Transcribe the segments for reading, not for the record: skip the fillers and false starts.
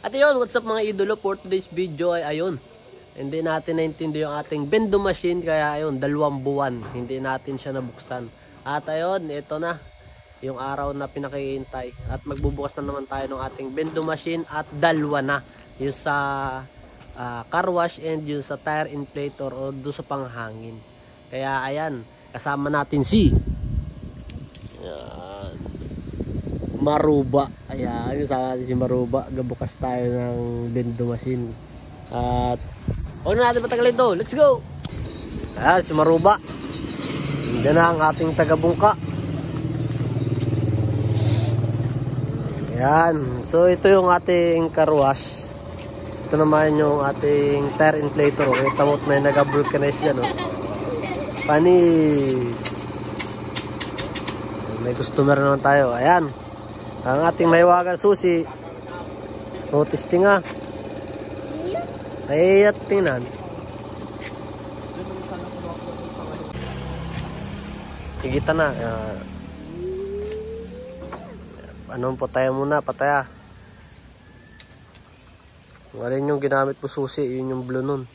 At yun, what's up mga idolo, for today's video ay ayun. Hindi natin naintindi yung ating bendo machine, kaya ayun, 2 buwan. Hindi natin siya nabuksan. At ayun, ito na yung araw na pinakihintay. At magbubukas na naman tayo ng ating bendo machine at 2 na. Yung sa car wash and yung sa tire inflator o doon sa panghangin. Kaya ayan, kasama natin si Maruba. Ayan, kasama natin si Maruba. Gabukas tayo ng bendo machine. At huwag na natin patagalin ito. Let's go! Ayan, si Maruba. Diyan na ang ating taga-bungka. Ayan. So, ito yung ating car wash. Ito naman yung ating tire inflator. Kita mo't may nag-vulcanize yan. Panis. May customer naman tayo. Ayan. Ang ating mahiwagang susi. Testing nga. Ay, at tingnan. Higita na. Ano po tayo muna, pataya. Kung alin yung ginamit po susi, yun yung blue nun.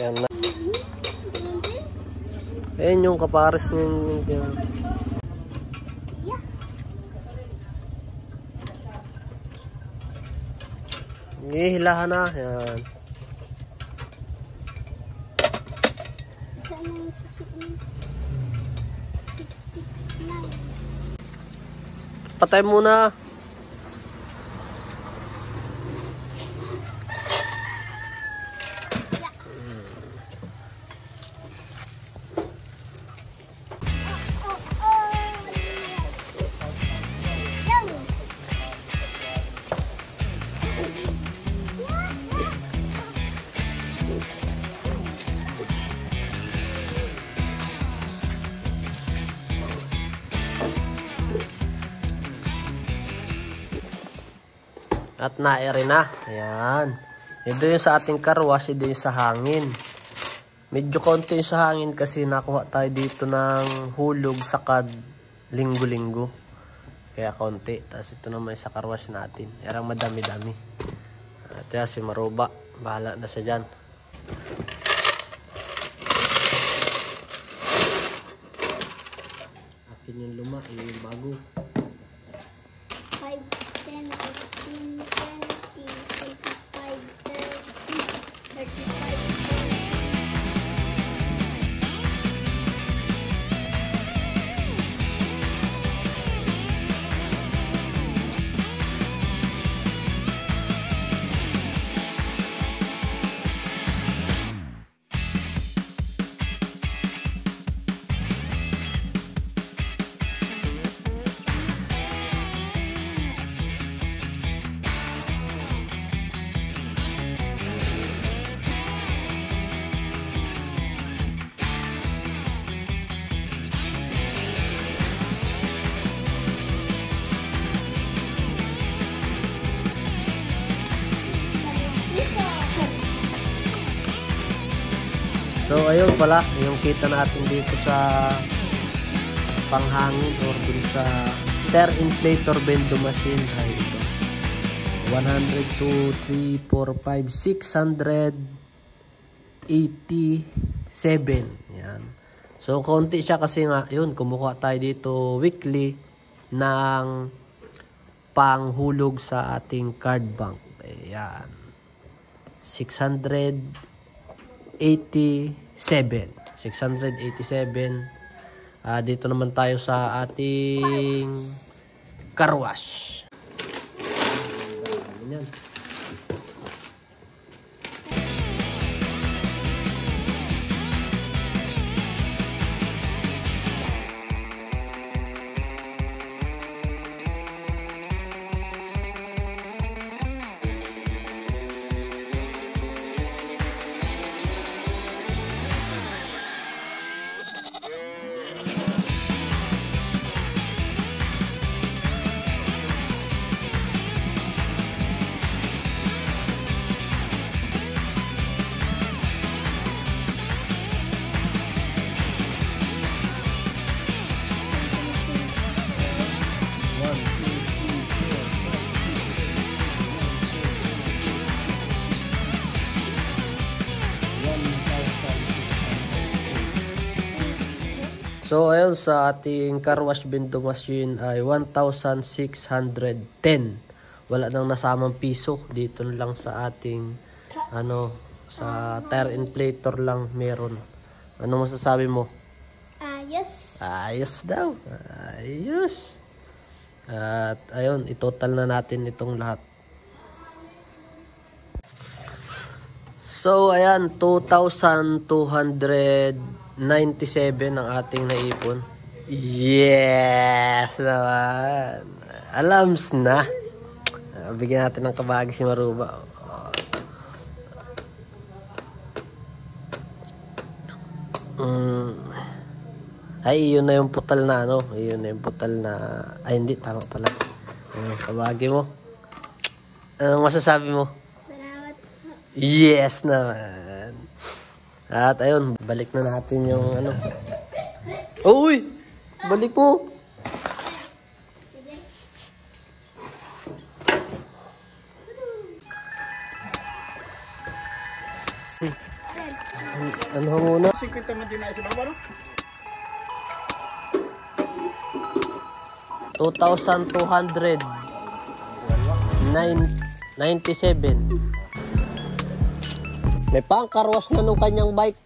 Yan na. Ayan yung kapares ng hilahan na. Yan. Patay muna. At nairi na. Ayan. Ito yung sa ating car wash. Ito yung sa hangin. Medyo konti yung sa hangin kasi nakuha tayo dito ng hulog sa card linggo-linggo. Kaya konti. Tapos ito naman sa car wash natin. Yarang madami-dami. At yan si Maruba. Bahala na siya dyan. Akin yung luma. Yung bago. 5, 10, 15, 20, 25, 30, 35. So ayun pala, yung kita natin dito sa panghangin or dun sa tire inflator bendo machine ay ito. 100, 2, 3, 4, 5, 687. Yan. So konti siya kasi nga, yun, kumukuha tayo dito weekly ng panghulog sa ating card bank. Ayan. 687. Dito naman tayo sa ating car wash. Ayan. So ayun, sa ating car wash window machine ay 1,610. Wala nang nasamang piso. Dito lang sa ating sa tire inflator lang meron. Ano masasabi mo? Ayos. Ayos daw. Ayos. At ayun, itotal na natin itong lahat. So ayan, 2,297 ang ating naipon. Yes naman. Alams na. Bigyan natin ng kabagi si Maruba. Ay, yun na yung putal na Yun na yung putal na... Ay, hindi. Tama pala. Kabagi mo. Anong masasabi mo? Salamat. Yes naman. At ayun, balik na natin yung Uy! Balik mo! Ano muna? 50 man din na isa ba, no? 2,297. May pangkarwas na nung kanyang bike.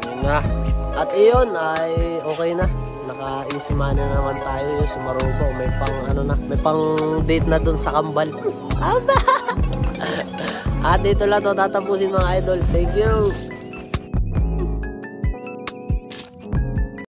Yun na. At iyon ay okay na. Naka-easy money na naman tayo. Yung sumaruba. May pang may pang date na dun sa Kambal. Aba! At dito lang to tatapusin mga idol. Thank you!